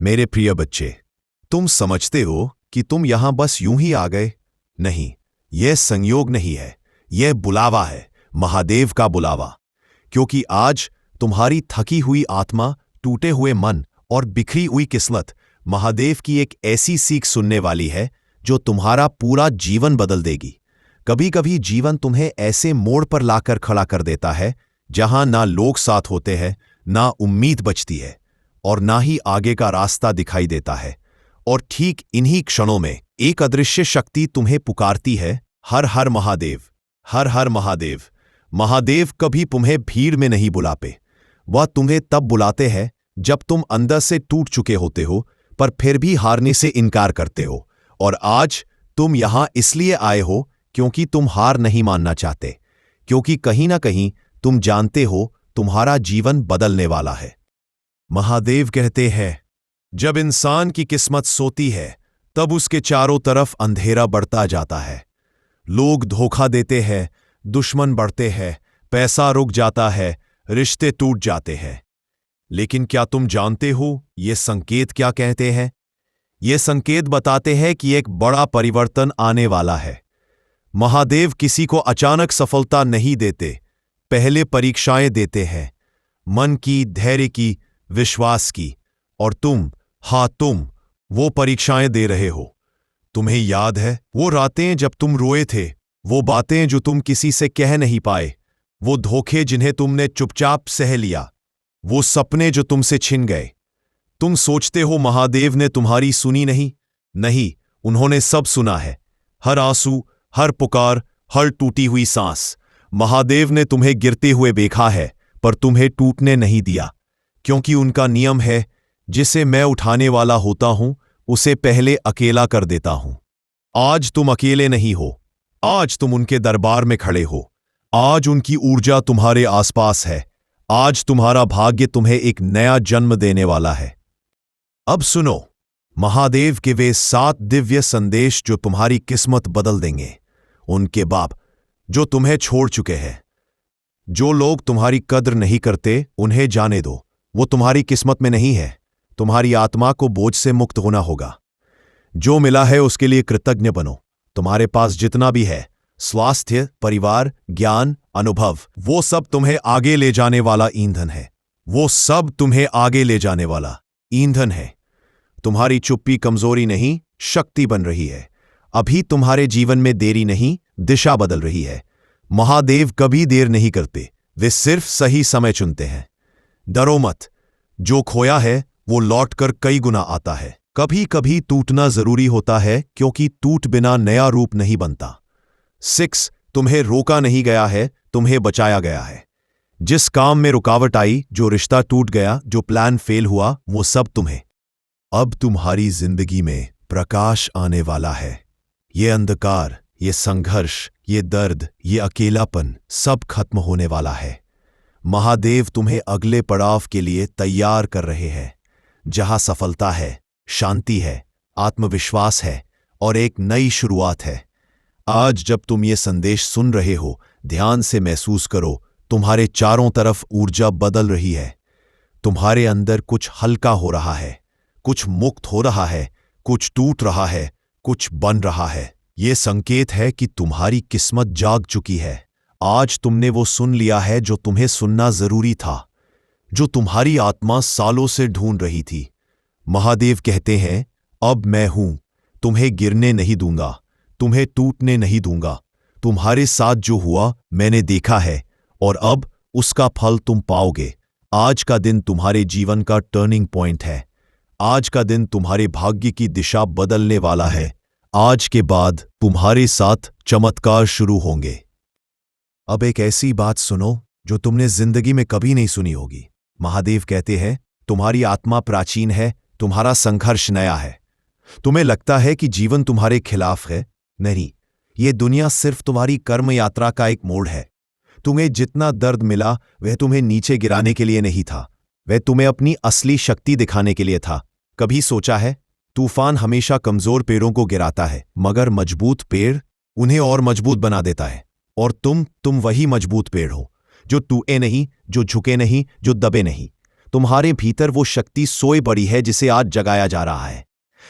मेरे प्रिय बच्चे, तुम समझते हो कि तुम यहां बस यूं ही आ गए? नहीं, यह संयोग नहीं है, यह बुलावा है, महादेव का बुलावा। क्योंकि आज तुम्हारी थकी हुई आत्मा, टूटे हुए मन और बिखरी हुई किस्मत महादेव की एक ऐसी सीख सुनने वाली है जो तुम्हारा पूरा जीवन बदल देगी। कभी कभी जीवन तुम्हें ऐसे मोड़ पर लाकर खड़ा कर देता है जहां ना लोग साथ होते हैं, ना उम्मीद बचती है और ना ही आगे का रास्ता दिखाई देता है। और ठीक इन्हीं क्षणों में एक अदृश्य शक्ति तुम्हें पुकारती है, हर हर महादेव, हर हर महादेव। महादेव कभी तुम्हें भीड़ में नहीं बुलाते, वह तुम्हें तब बुलाते हैं जब तुम अंदर से टूट चुके होते हो पर फिर भी हारने से इनकार करते हो। और आज तुम यहां इसलिए आए हो क्योंकि तुम हार नहीं मानना चाहते, क्योंकि कहीं ना कहीं तुम जानते हो तुम्हारा जीवन बदलने वाला है। महादेव कहते हैं, जब इंसान की किस्मत सोती है तब उसके चारों तरफ अंधेरा बढ़ता जाता है। लोग धोखा देते हैं, दुश्मन बढ़ते हैं, पैसा रुक जाता है, रिश्ते टूट जाते हैं। लेकिन क्या तुम जानते हो ये संकेत क्या कहते हैं? ये संकेत बताते हैं कि एक बड़ा परिवर्तन आने वाला है। महादेव किसी को अचानक सफलता नहीं देते, पहले परीक्षाएं देते हैं, मन की, धैर्य की, विश्वास की। और तुम, हाँ तुम, वो परीक्षाएं दे रहे हो। तुम्हें याद है वो रातें जब तुम रोए थे, वो बातें जो तुम किसी से कह नहीं पाए, वो धोखे जिन्हें तुमने चुपचाप सह लिया, वो सपने जो तुमसे छिन गए। तुम सोचते हो महादेव ने तुम्हारी सुनी नहीं? नहीं, उन्होंने सब सुना है। हर आंसू, हर पुकार, हर टूटी हुई सांस। महादेव ने तुम्हें गिरते हुए देखा है पर तुम्हें टूटने नहीं दिया, क्योंकि उनका नियम है, जिसे मैं उठाने वाला होता हूं उसे पहले अकेला कर देता हूं। आज तुम अकेले नहीं हो, आज तुम उनके दरबार में खड़े हो। आज उनकी ऊर्जा तुम्हारे आसपास है। आज तुम्हारा भाग्य तुम्हें एक नया जन्म देने वाला है। अब सुनो महादेव के वे 7 दिव्य संदेश जो तुम्हारी किस्मत बदल देंगे। उनके बाप जो तुम्हें छोड़ चुके हैं, जो लोग तुम्हारी कद्र नहीं करते, उन्हें जाने दो, वो तुम्हारी किस्मत में नहीं है। तुम्हारी आत्मा को बोझ से मुक्त होना होगा। जो मिला है उसके लिए कृतज्ञ बनो। तुम्हारे पास जितना भी है, स्वास्थ्य, परिवार, ज्ञान, अनुभव, वो सब तुम्हें आगे ले जाने वाला ईंधन है। वो सब तुम्हें आगे ले जाने वाला ईंधन है। तुम्हारी चुप्पी कमजोरी नहीं, शक्ति बन रही है। अभी तुम्हारे जीवन में देरी नहीं, दिशा बदल रही है। महादेव कभी देर नहीं करते, वे सिर्फ सही समय चुनते हैं। डरो मत, जो खोया है वो लौटकर कई गुना आता है। कभी कभी टूटना जरूरी होता है, क्योंकि टूट बिना नया रूप नहीं बनता। 6 तुम्हें रोका नहीं गया है, तुम्हें बचाया गया है। जिस काम में रुकावट आई, जो रिश्ता टूट गया, जो प्लान फेल हुआ, वो सब तुम्हें। अब तुम्हारी जिंदगी में प्रकाश आने वाला है। ये अंधकार, ये संघर्ष, ये दर्द, ये अकेलापन सब खत्म होने वाला है। महादेव तुम्हें अगले पड़ाव के लिए तैयार कर रहे हैं, जहां सफलता है, शांति है, आत्मविश्वास है और एक नई शुरुआत है। आज जब तुम ये संदेश सुन रहे हो, ध्यान से महसूस करो, तुम्हारे चारों तरफ ऊर्जा बदल रही है। तुम्हारे अंदर कुछ हल्का हो रहा है, कुछ मुक्त हो रहा है, कुछ टूट रहा है, कुछ बन रहा है। ये संकेत है कि तुम्हारी किस्मत जाग चुकी है। आज तुमने वो सुन लिया है जो तुम्हें सुनना जरूरी था, जो तुम्हारी आत्मा सालों से ढूंढ रही थी। महादेव कहते हैं, अब मैं हूं, तुम्हें गिरने नहीं दूंगा, तुम्हें टूटने नहीं दूंगा। तुम्हारे साथ जो हुआ मैंने देखा है और अब उसका फल तुम पाओगे। आज का दिन तुम्हारे जीवन का टर्निंग पॉइंट है। आज का दिन तुम्हारे भाग्य की दिशा बदलने वाला है। आज के बाद तुम्हारे साथ चमत्कार शुरू होंगे। अब एक ऐसी बात सुनो जो तुमने जिंदगी में कभी नहीं सुनी होगी। महादेव कहते हैं, तुम्हारी आत्मा प्राचीन है, तुम्हारा संघर्ष नया है। तुम्हें लगता है कि जीवन तुम्हारे खिलाफ है। नहीं, ये दुनिया सिर्फ तुम्हारी कर्म यात्रा का एक मोड़ है। तुम्हें जितना दर्द मिला वह तुम्हें नीचे गिराने के लिए नहीं था, वह तुम्हें अपनी असली शक्ति दिखाने के लिए था। कभी सोचा है, तूफान हमेशा कमजोर पेड़ों को गिराता है, मगर मजबूत पेड़ उन्हें और मजबूत बना देता है। और तुम वही मजबूत पेड़ हो, जो टूटे नहीं, जो झुके नहीं, जो दबे नहीं। तुम्हारे भीतर वो शक्ति सोए पड़ी है जिसे आज जगाया जा रहा है।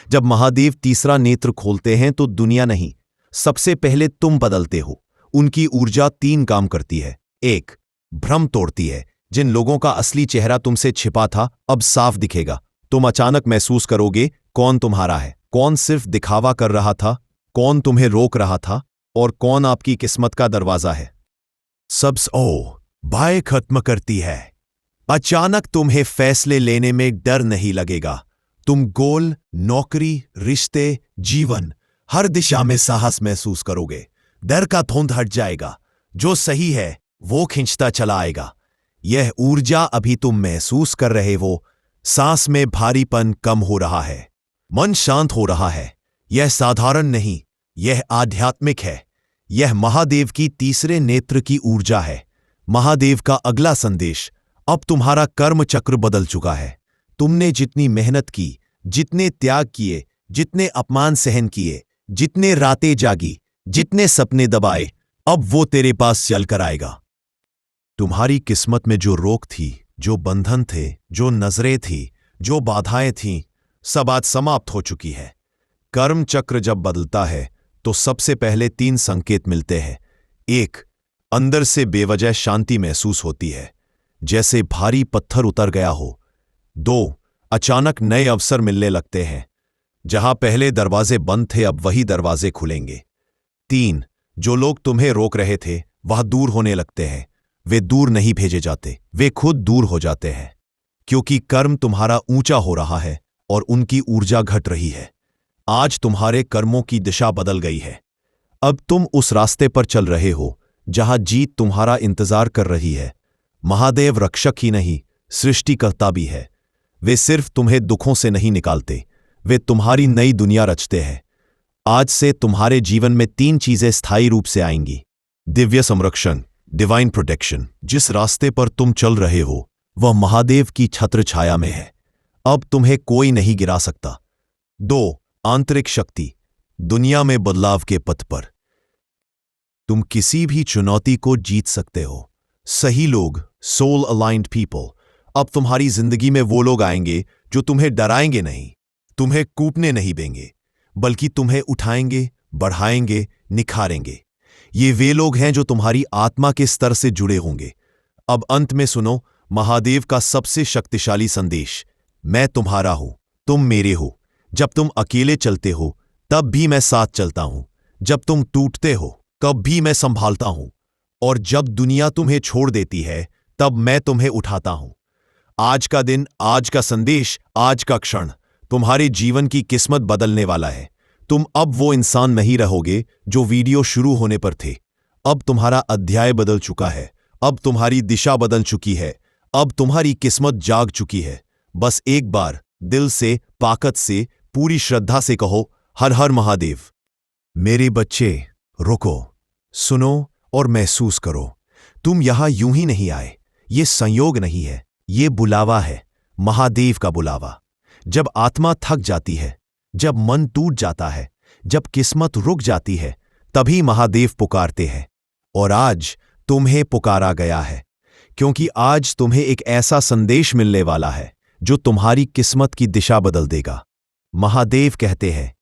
जब महादेव तीसरा नेत्र खोलते हैं तो दुनिया नहीं, सबसे पहले तुम बदलते हो। उनकी ऊर्जा 3 काम करती है। 1, भ्रम तोड़ती है। जिन लोगों का असली चेहरा तुमसे छिपा था अब साफ दिखेगा। तुम अचानक महसूस करोगे कौन तुम्हारा है, कौन सिर्फ दिखावा कर रहा था, कौन तुम्हें रोक रहा था और कौन आपकी किस्मत का दरवाजा है। भय खत्म करती है। अचानक तुम्हें फैसले लेने में डर नहीं लगेगा। तुम गोल, नौकरी, रिश्ते, जीवन, हर दिशा में साहस महसूस करोगे। डर का धुंध हट जाएगा। जो सही है वो खींचता चला आएगा। यह ऊर्जा अभी तुम महसूस कर रहे हो। सांस में भारीपन कम हो रहा है, मन शांत हो रहा है। यह साधारण नहीं, यह आध्यात्मिक है। यह महादेव की तीसरे नेत्र की ऊर्जा है। महादेव का अगला संदेश, अब तुम्हारा कर्म चक्र बदल चुका है। तुमने जितनी मेहनत की, जितने त्याग किए, जितने अपमान सहन किए, जितने रातें जागी, जितने सपने दबाए, अब वो तेरे पास चल कर आएगा। तुम्हारी किस्मत में जो रोक थी, जो बंधन थे, जो नजरें थी, जो बाधाएं थीं, सब आज समाप्त हो चुकी है। कर्म चक्र जब बदलता है तो सबसे पहले 3 संकेत मिलते हैं। 1, अंदर से बेवजह शांति महसूस होती है, जैसे भारी पत्थर उतर गया हो। 2, अचानक नए अवसर मिलने लगते हैं। जहां पहले दरवाजे बंद थे अब वही दरवाजे खुलेंगे। 3, जो लोग तुम्हें रोक रहे थे वह दूर होने लगते हैं। वे दूर नहीं भेजे जाते, वे खुद दूर हो जाते हैं, क्योंकि कर्म तुम्हारा ऊंचा हो रहा है और उनकी ऊर्जा घट रही है। आज तुम्हारे कर्मों की दिशा बदल गई है। अब तुम उस रास्ते पर चल रहे हो जहां जीत तुम्हारा इंतजार कर रही है। महादेव रक्षक ही नहीं, सृष्टिकर्ता भी है। वे सिर्फ तुम्हें दुखों से नहीं निकालते, वे तुम्हारी नई दुनिया रचते हैं। आज से तुम्हारे जीवन में 3 चीजें स्थायी रूप से आएंगी। दिव्य संरक्षण, डिवाइन प्रोटेक्शन। जिस रास्ते पर तुम चल रहे हो वह महादेव की छत्र छाया में है। अब तुम्हें कोई नहीं गिरा सकता। 2, आंतरिक शक्ति, दुनिया में बदलाव के पथ पर तुम किसी भी चुनौती को जीत सकते हो। सही लोग, सोल अलाइंड पीपल। अब तुम्हारी जिंदगी में वो लोग आएंगे जो तुम्हें डराएंगे नहीं, तुम्हें कूपने नहीं देंगे, बल्कि तुम्हें उठाएंगे, बढ़ाएंगे, निखारेंगे। ये वे लोग हैं जो तुम्हारी आत्मा के स्तर से जुड़े होंगे। अब अंत में सुनो महादेव का सबसे शक्तिशाली संदेश, मैं तुम्हारा हूं, तुम मेरे हो। जब तुम अकेले चलते हो तब भी मैं साथ चलता हूं, जब तुम टूटते हो तब भी मैं संभालता हूं, और जब दुनिया तुम्हें छोड़ देती है तब मैं तुम्हें उठाता हूं। आज का दिन, आज का संदेश, आज का क्षण तुम्हारे जीवन की किस्मत बदलने वाला है। तुम अब वो इंसान नहीं रहोगे जो वीडियो शुरू होने पर थे। अब तुम्हारा अध्याय बदल चुका है। अब तुम्हारी दिशा बदल चुकी है। अब तुम्हारी किस्मत जाग चुकी है। बस एक बार दिल से, ताकत से, पूरी श्रद्धा से कहो, हर हर महादेव। मेरे बच्चे, रुको, सुनो और महसूस करो। तुम यहां यूं ही नहीं आए। ये संयोग नहीं है, ये बुलावा है, महादेव का बुलावा। जब आत्मा थक जाती है, जब मन टूट जाता है, जब किस्मत रुक जाती है, तभी महादेव पुकारते हैं। और आज तुम्हें पुकारा गया है, क्योंकि आज तुम्हें एक ऐसा संदेश मिलने वाला है जो तुम्हारी किस्मत की दिशा बदल देगा। महादेव कहते हैं,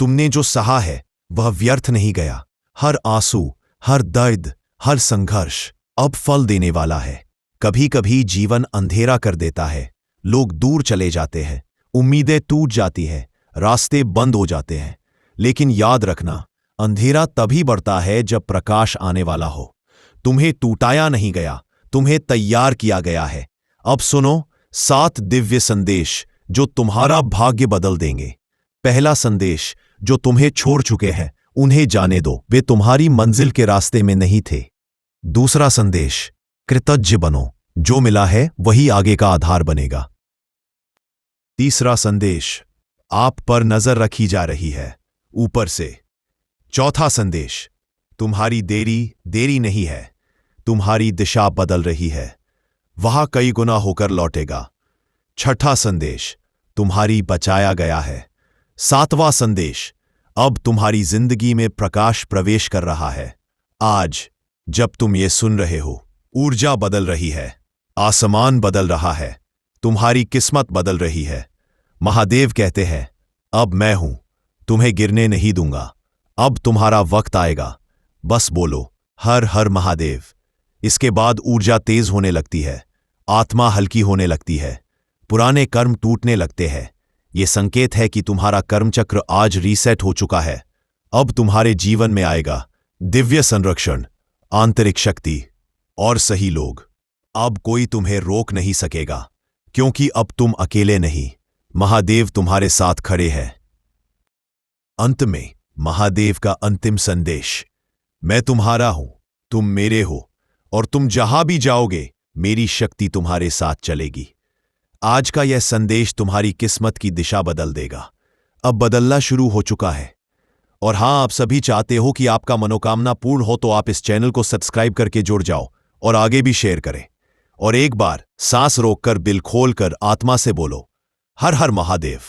तुमने जो सहा है वह व्यर्थ नहीं गया। हर आंसू, हर दर्द, हर संघर्ष अब फल देने वाला है। कभी कभी जीवन अंधेरा कर देता है, लोग दूर चले जाते हैं, उम्मीदें टूट जाती हैं, रास्ते बंद हो जाते हैं। लेकिन याद रखना, अंधेरा तभी बढ़ता है जब प्रकाश आने वाला हो। तुम्हें टूटाया नहीं गया, तुम्हें तैयार किया गया है। अब सुनो 7 दिव्य संदेश जो तुम्हारा भाग्य बदल देंगे। पहला संदेश, जो तुम्हें छोड़ चुके हैं उन्हें जाने दो, वे तुम्हारी मंजिल के रास्ते में नहीं थे। दूसरा संदेश, कृतज्ञ बनो, जो मिला है वही आगे का आधार बनेगा। तीसरा संदेश, आप पर नजर रखी जा रही है, ऊपर से। चौथा संदेश, तुम्हारी देरी नहीं है, तुम्हारी दिशा बदल रही है, वहां कई गुना होकर लौटेगा। छठा संदेश, तुम्हारी बचाया गया है। सातवां संदेश, अब तुम्हारी जिंदगी में प्रकाश प्रवेश कर रहा है। आज जब तुम ये सुन रहे हो, ऊर्जा बदल रही है, आसमान बदल रहा है, तुम्हारी किस्मत बदल रही है। महादेव कहते हैं, अब मैं हूं, तुम्हें गिरने नहीं दूंगा। अब तुम्हारा वक्त आएगा। बस बोलो, हर हर महादेव। इसके बाद ऊर्जा तेज होने लगती है, आत्मा हल्की होने लगती है, पुराने कर्म टूटने लगते हैं। ये संकेत है कि तुम्हारा कर्मचक्र आज रीसेट हो चुका है। अब तुम्हारे जीवन में आएगा दिव्य संरक्षण, आंतरिक शक्ति और सही लोग। अब कोई तुम्हें रोक नहीं सकेगा, क्योंकि अब तुम अकेले नहीं, महादेव तुम्हारे साथ खड़े हैं। अंत में महादेव का अंतिम संदेश, मैं तुम्हारा हूं, तुम मेरे हो, और तुम जहां भी जाओगे मेरी शक्ति तुम्हारे साथ चलेगी। आज का यह संदेश तुम्हारी किस्मत की दिशा बदल देगा। अब बदलना शुरू हो चुका है। और हां, आप सभी चाहते हो कि आपका मनोकामना पूर्ण हो, तो आप इस चैनल को सब्सक्राइब करके जुड़ जाओ और आगे भी शेयर करें। और एक बार सांस रोककर, दिल खोलकर, आत्मा से बोलो, हर हर महादेव।